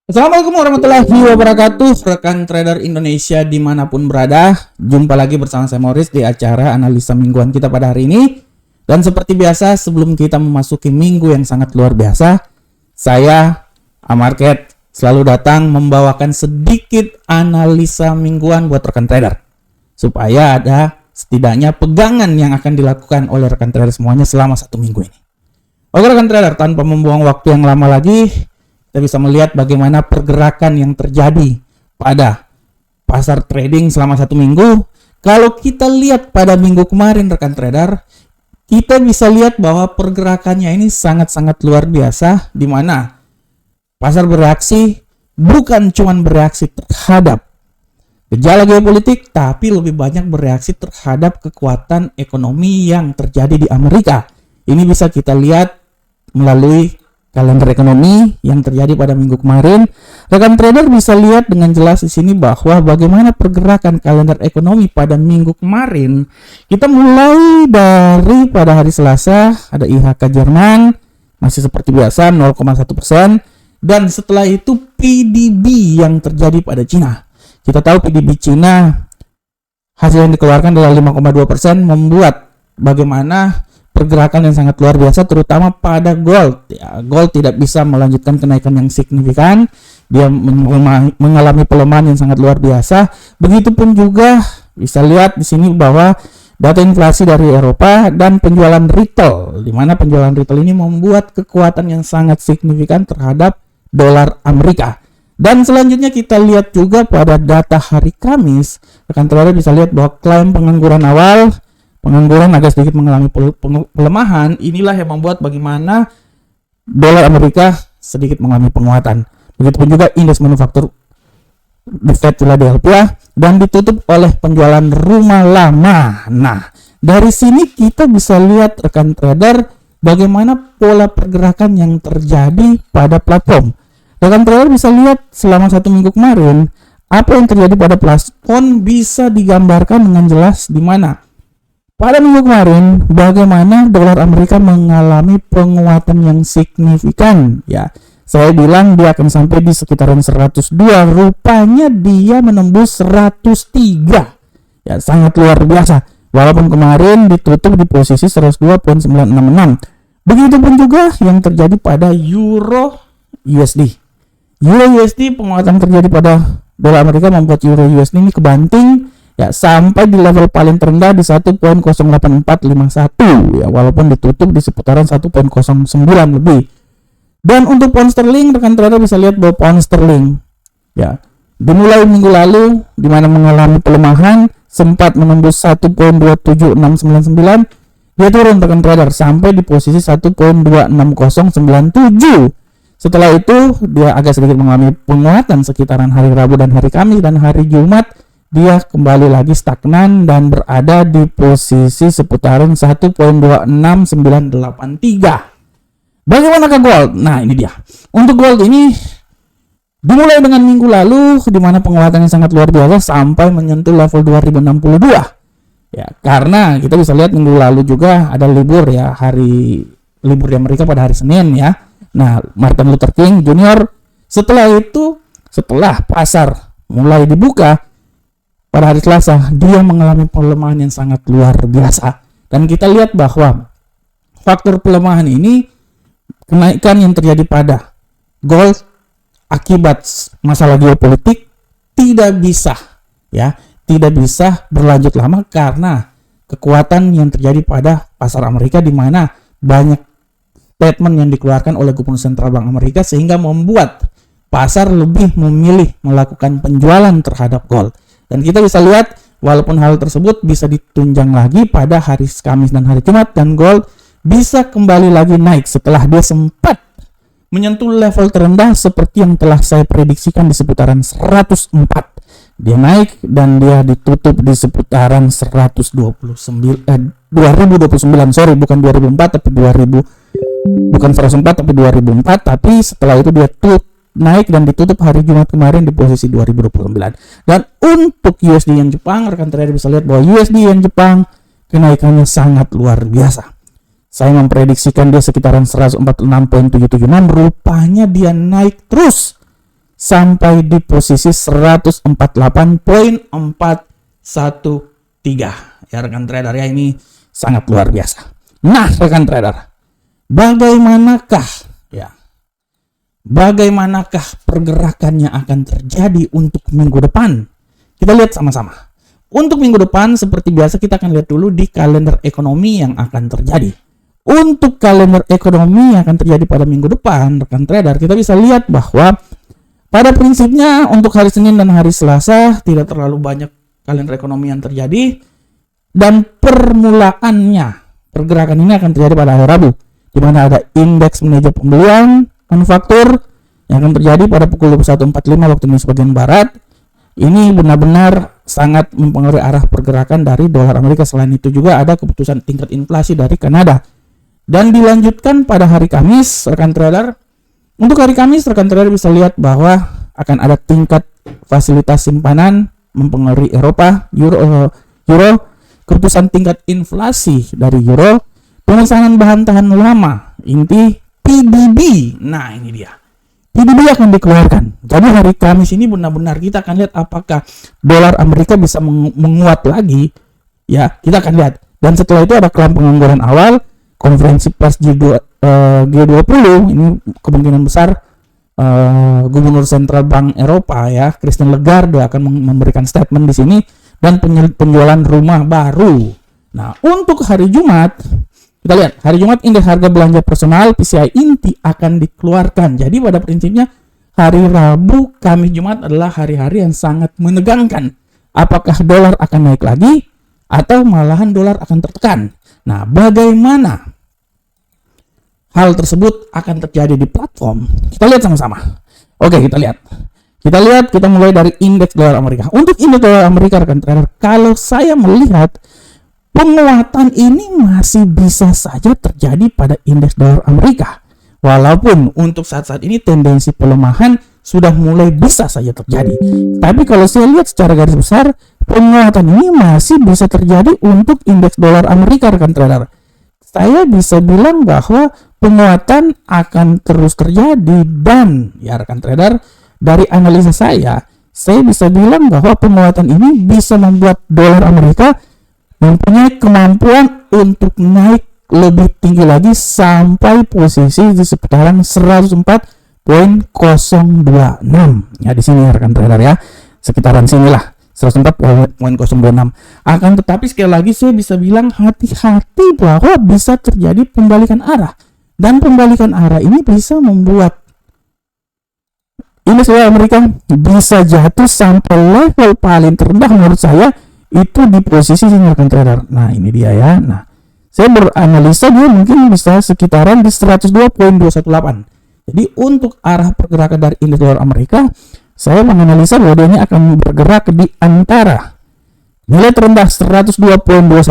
Assalamualaikum warahmatullahi wabarakatuh, rekan trader Indonesia dimanapun berada. Jumpa lagi bersama saya Morris di acara analisa mingguan kita pada hari ini. Dan seperti biasa, sebelum kita memasuki minggu yang sangat luar biasa, saya, Amarket, selalu datang membawakan sedikit analisa mingguan buat rekan trader, supaya ada setidaknya pegangan yang akan dilakukan oleh rekan trader semuanya selama satu minggu ini. Oke rekan trader, tanpa membuang waktu yang lama lagi, kita bisa melihat bagaimana pergerakan yang terjadi pada pasar trading selama satu minggu. Kalau kita lihat pada minggu kemarin rekan trader, kita bisa lihat bahwa pergerakannya ini sangat-sangat luar biasa, di mana pasar bereaksi bukan cuma bereaksi terhadap gejala geopolitik, tapi lebih banyak bereaksi terhadap kekuatan ekonomi yang terjadi di Amerika. Ini bisa kita lihat melalui kalender ekonomi yang terjadi pada minggu kemarin. Rekan trader bisa lihat dengan jelas di sini bahwa bagaimana pergerakan kalender ekonomi pada minggu kemarin. Kita mulai dari pada hari Selasa ada IHK Jerman masih seperti biasa 0,1%, dan setelah itu PDB yang terjadi pada Cina. Kita tahu PDB Cina hasil yang dikeluarkan adalah 5,2%, membuat bagaimana pergerakan yang sangat luar biasa, terutama pada gold. Ya, gold tidak bisa melanjutkan kenaikan yang signifikan, dia mengalami pelemahan yang sangat luar biasa. Begitupun juga bisa lihat di sini bahwa data inflasi dari Eropa dan penjualan retail, di mana penjualan retail ini membuat kekuatan yang sangat signifikan terhadap dolar Amerika. Dan selanjutnya kita lihat juga pada data hari Kamis, rekan trader bisa lihat bahwa klaim pengangguran awal, pengangguran agak sedikit mengalami pelemahan. Inilah yang membuat bagaimana dolar Amerika sedikit mengalami penguatan. Begitupun juga indeks manufaktur The Fed Philadelphia, dan ditutup oleh penjualan rumah lama. Nah, dari sini kita bisa lihat rekan trader bagaimana pola pergerakan yang terjadi pada platform. Rekan trader bisa lihat selama satu minggu kemarin apa yang terjadi pada platform bisa digambarkan dengan jelas, di mana pada minggu kemarin bagaimana dolar Amerika mengalami penguatan yang signifikan. Ya, saya bilang dia akan sampai di sekitaran 102, rupanya dia menembus 103. Ya, sangat luar biasa. Walaupun kemarin ditutup di posisi 102.966. Begitupun juga yang terjadi pada Euro USD. Euro USD, penguatan terjadi pada dolar Amerika membuat Euro USD ini kebanting, ya, sampai di level paling terendah di 1.08451, ya, walaupun ditutup di seputaran 1.09 lebih. Dan untuk pound sterling, rekan trader bisa lihat bahwa pound sterling, ya, dimulai minggu lalu di mana mengalami pelemahan, sempat menembus 1.27699, dia turun rekan trader sampai di posisi 1.26097. Setelah itu dia agak sedikit mengalami penguatan sekitaran hari Rabu dan hari Kamis, dan hari Jumat dia kembali lagi stagnan dan berada di posisi seputaran 1.26983. Bagaimana ke gold? Nah, ini dia. Untuk gold ini dimulai dengan minggu lalu di mana penguatannya sangat luar biasa sampai menyentuh level 2062. Ya, karena kita bisa lihat minggu lalu juga ada libur, ya, hari libur di Amerika pada hari Senin, ya. Nah, Martin Luther King Jr. Setelah itu, setelah pasar mulai dibuka pada hari Selasa, dia mengalami pelemahan yang sangat luar biasa. Dan kita lihat bahwa faktor pelemahan ini, kenaikan yang terjadi pada gold akibat masalah geopolitik tidak bisa berlanjut lama karena kekuatan yang terjadi pada pasar Amerika, di mana banyak statement yang dikeluarkan oleh Gubernur Sentral Bank Amerika sehingga membuat pasar lebih memilih melakukan penjualan terhadap gold. Dan kita bisa lihat walaupun hal tersebut bisa ditunjang lagi pada hari Kamis dan hari Jumat, dan gold bisa kembali lagi naik setelah dia sempat menyentuh level terendah seperti yang telah saya prediksikan di seputaran 104. Dia naik dan dia ditutup di seputaran 2029, sorry, bukan 2004 tapi 104 tapi 2004, tapi setelah itu dia naik dan ditutup hari Jumat kemarin di posisi 2029. Dan untuk USD yang Jepang, rekan trader bisa lihat bahwa USD yang Jepang kenaikannya sangat luar biasa. Saya memprediksikan dia sekitaran 146.776, rupanya dia naik terus sampai di posisi 148.413. Ya rekan trader ya, ini sangat luar biasa. Nah rekan trader, bagaimanakah pergerakannya akan terjadi untuk minggu depan? Kita lihat sama-sama. Untuk minggu depan seperti biasa kita akan lihat dulu di kalender ekonomi yang akan terjadi. Untuk kalender ekonomi yang akan terjadi pada minggu depan, rekan trader, kita bisa lihat bahwa pada prinsipnya untuk hari Senin dan hari Selasa tidak terlalu banyak kalender ekonomi yang terjadi, dan permulaannya pergerakan ini akan terjadi pada hari Rabu, di mana ada indeks menuju pembelian manufaktur yang akan terjadi pada pukul 21.45 waktu Indonesia bagian barat. Ini benar-benar sangat mempengaruhi arah pergerakan dari dolar Amerika. Selain itu juga ada keputusan tingkat inflasi dari Kanada. Dan dilanjutkan pada hari Kamis, rekan trader. Untuk hari Kamis, rekan trader bisa lihat bahwa akan ada tingkat fasilitas simpanan mempengaruhi Eropa, Euro, keputusan tingkat inflasi dari Euro, pemesanan bahan tahan lama, inti PDB. Nah ini dia, PDB akan dikeluarkan. Jadi hari Kamis ini benar-benar kita akan lihat apakah dolar Amerika bisa menguat lagi. Ya, kita akan lihat. Dan setelah itu ada kelam pengangguran awal, konferensi pers G20. Ini kemungkinan besar Gubernur Sentral Bank Eropa ya, Christine Lagarde akan memberikan statement di sini, dan penjualan rumah baru. Nah, untuk hari Jumat, kita lihat hari Jumat indeks harga belanja personal PCI inti akan dikeluarkan. Jadi pada prinsipnya hari Rabu, Kamis, Jumat adalah hari-hari yang sangat menegangkan. Apakah dolar akan naik lagi atau malahan dolar akan tertekan? Nah, bagaimana hal tersebut akan terjadi di platform? Kita lihat sama-sama. Oke, kita lihat. Kita mulai dari indeks dolar Amerika. Untuk indeks dolar Amerika, rekan trader, kalau saya melihat penguatan ini masih bisa saja terjadi pada indeks dolar Amerika. Walaupun untuk saat-saat ini tendensi pelemahan sudah mulai bisa saja terjadi. Tapi kalau saya lihat secara garis besar, penguatan ini masih bisa terjadi untuk indeks dolar Amerika, rekan trader. Saya bisa bilang bahwa penguatan akan terus terjadi, dan ya rekan trader, dari analisa saya bisa bilang bahwa penguatan ini bisa membuat dolar Amerika mempunyai kemampuan untuk naik lebih tinggi lagi sampai posisi di seputaran 104.026. Ya di sini rekan trader ya, sekitaran sinilah 104.026. Akan tetapi sekali lagi saya bisa bilang hati-hati bahwa bisa terjadi pembalikan arah, dan pembalikan arah ini bisa membuat indeks dolar Amerika bisa jatuh sampai level paling terendah menurut saya itu di posisi sini rekan trader. Nah ini dia ya. Nah saya beranalisa dia mungkin bisa sekitaran di 102.218. Jadi untuk arah pergerakan dari indeks dolar Amerika, saya menganalisa bahwa dia akan bergerak di antara nilai terendah 102.218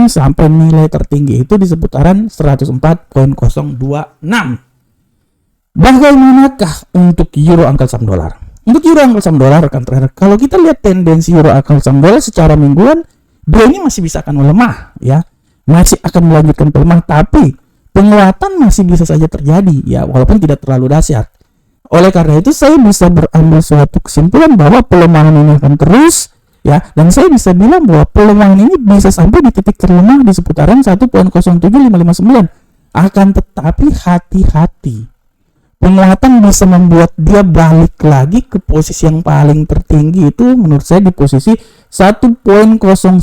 sampai nilai tertinggi itu di seputaran 104.026. Bagaimanakah untuk euro angka saham dolar? Untuk euro angka saham dolar, rekan trader, kalau kita lihat tendensi euro angka saham dolar secara mingguan, dia ini masih bisa akan melemah ya, masih akan melanjutkan melemah, tapi penguatan masih bisa saja terjadi ya, walaupun tidak terlalu dahsyat. Oleh karena itu saya bisa berambil suatu kesimpulan bahwa pelemahan ini akan terus ya, dan saya bisa bilang bahwa pelemahan ini bisa sampai di titik terlemah di seputaran 1.07559. Akan tetapi hati-hati, penguatan bisa membuat dia balik lagi ke posisi yang paling tertinggi itu menurut saya di posisi 1.09916.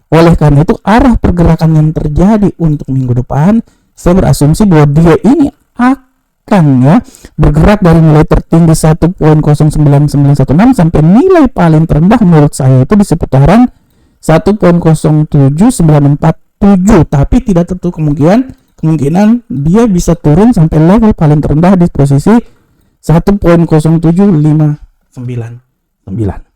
Oleh karena itu arah pergerakan yang terjadi untuk minggu depan, saya berasumsi bahwa dia ini akan ya bergerak dari nilai tertinggi 1.09916 sampai nilai paling terendah menurut saya itu di seputaran 1.07947, tapi tidak tertutup kemungkinan dia bisa turun sampai level paling terendah di posisi 1.07599.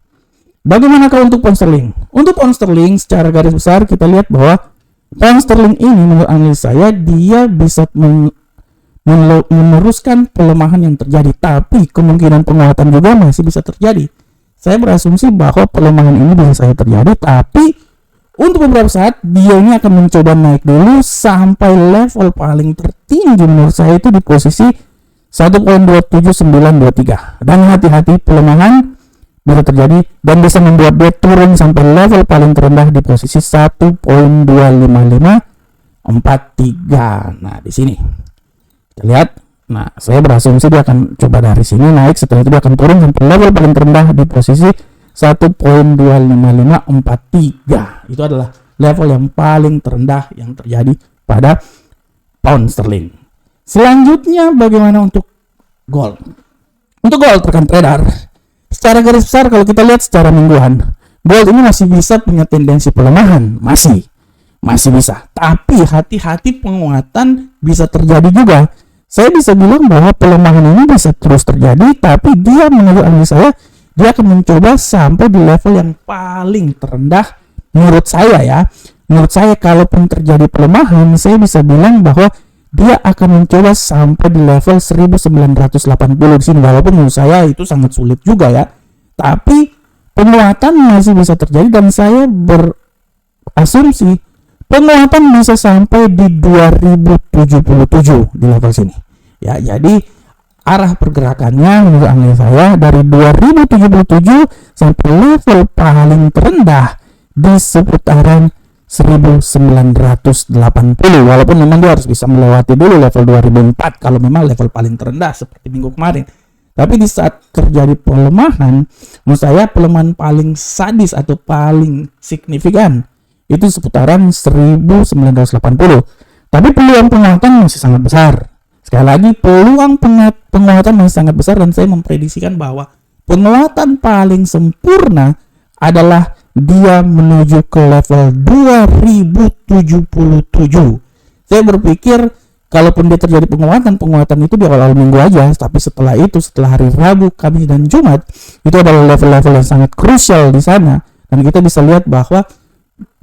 Bagaimanakah untuk pound sterling? Untuk pound sterling secara garis besar kita lihat bahwa pound sterling ini menurut analisa saya dia bisa meneruskan pelemahan yang terjadi, tapi kemungkinan penguatan juga masih bisa terjadi. Saya berasumsi bahwa pelemahan ini bisa saja terjadi, tapi untuk beberapa saat dia ini akan mencoba naik dulu sampai level paling tertinggi menurut saya itu di posisi 1.27923, dan hati-hati pelemahan bisa terjadi dan bisa membuat dia turun sampai level paling terendah di posisi 1.25543. Nah, di sini kita lihat. Nah, saya berasumsi dia akan coba dari sini naik, setelah itu dia akan turun sampai level paling terendah di posisi 1.25543. Itu adalah level yang paling terendah yang terjadi pada pound sterling. Selanjutnya bagaimana untuk gold? Untuk gold, rekan trader, secara garis besar kalau kita lihat secara mingguan, gold ini masih bisa punya tendensi pelemahan, masih bisa. Tapi hati-hati, penguatan bisa terjadi juga. Saya bisa bilang bahwa pelemahan ini bisa terus terjadi, tapi dia menurut analisa saya, dia akan mencoba sampai di level yang paling terendah menurut saya ya. Menurut saya kalaupun terjadi pelemahan, saya bisa bilang bahwa dia akan mencoba sampai di level 1980 di sini, walaupun menurut saya itu sangat sulit juga ya. Tapi penguatan masih bisa terjadi dan saya berasumsi penguatan bisa sampai di 2077 di level sini. Ya, jadi arah pergerakannya menurut analisa saya dari 2077 sampai level paling terendah di seputaran 1980, walaupun memang dia harus bisa melewati dulu level 2004 kalau memang level paling terendah seperti minggu kemarin. Tapi di saat terjadi pelemahan, menurut saya pelemahan paling sadis atau paling signifikan itu seputaran 1980. Tapi peluang penguatan masih sangat besar. Sekali lagi, peluang penguatan masih sangat besar, dan saya memprediksikan bahwa penguatan paling sempurna adalah dia menuju ke level 2077. Saya berpikir kalaupun dia terjadi penguatan itu di awal minggu aja, tapi setelah itu, setelah hari Rabu, Kamis, dan Jumat, itu adalah level-level yang sangat krusial di sana. Dan kita bisa lihat bahwa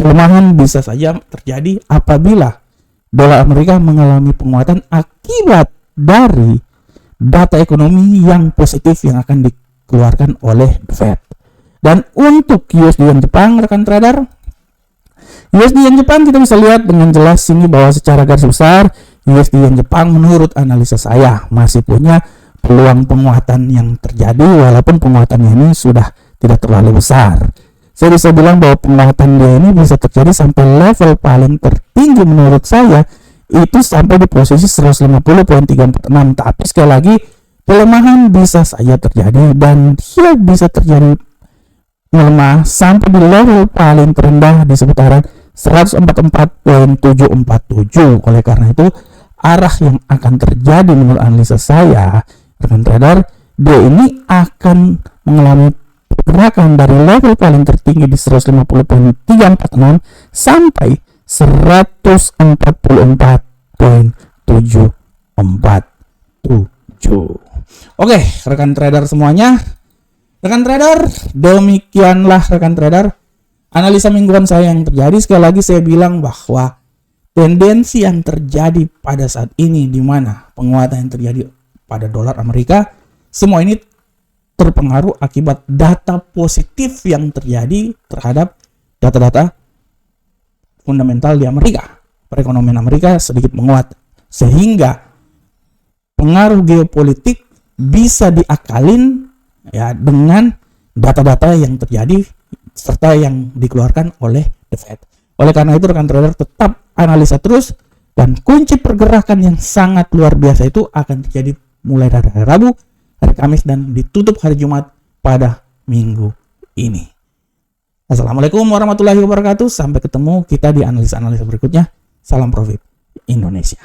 pelemahan bisa saja terjadi apabila dolar Amerika mengalami penguatan akibat dari data ekonomi yang positif yang akan dikeluarkan oleh The Fed. Dan untuk USD Yen Jepang, rekan trader, USD Yen Jepang kita bisa lihat dengan jelas sini bahwa secara garis besar USD Yen Jepang menurut analisa saya masih punya peluang penguatan yang terjadi, walaupun penguatannya ini sudah tidak terlalu besar. Saya bisa bilang bahwa penguatan dia ini bisa terjadi sampai level paling tertinggi menurut saya itu sampai di posisi 150.346. Tapi sekali lagi pelemahan bisa saja terjadi dan dia bisa terjadi melemah sampai di level paling terendah di seputaran 144.747. Oleh karena itu arah yang akan terjadi menurut analisa saya, rekan trader, dia ini akan mengalami pergerakan dari level paling tertinggi di 150.346 sampai 144.747. Oke, rekan trader semuanya. Rekan trader, demikianlah rekan trader analisa mingguan saya yang terjadi. Sekali lagi saya bilang bahwa tendensi yang terjadi pada saat ini, di mana penguatan yang terjadi pada dolar Amerika, semua ini terpengaruh akibat data positif yang terjadi terhadap data-data fundamental di Amerika. Perekonomian Amerika sedikit menguat, sehingga pengaruh geopolitik bisa diakalin ya dengan data-data yang terjadi serta yang dikeluarkan oleh The Fed. Oleh karena itu rekan trader tetap analisa terus, dan kunci pergerakan yang sangat luar biasa itu akan terjadi mulai dari hari Rabu, hari Kamis, dan ditutup hari Jumat pada minggu ini. Assalamualaikum warahmatullahi wabarakatuh. Sampai ketemu kita di analisa-analisa berikutnya. Salam profit Indonesia.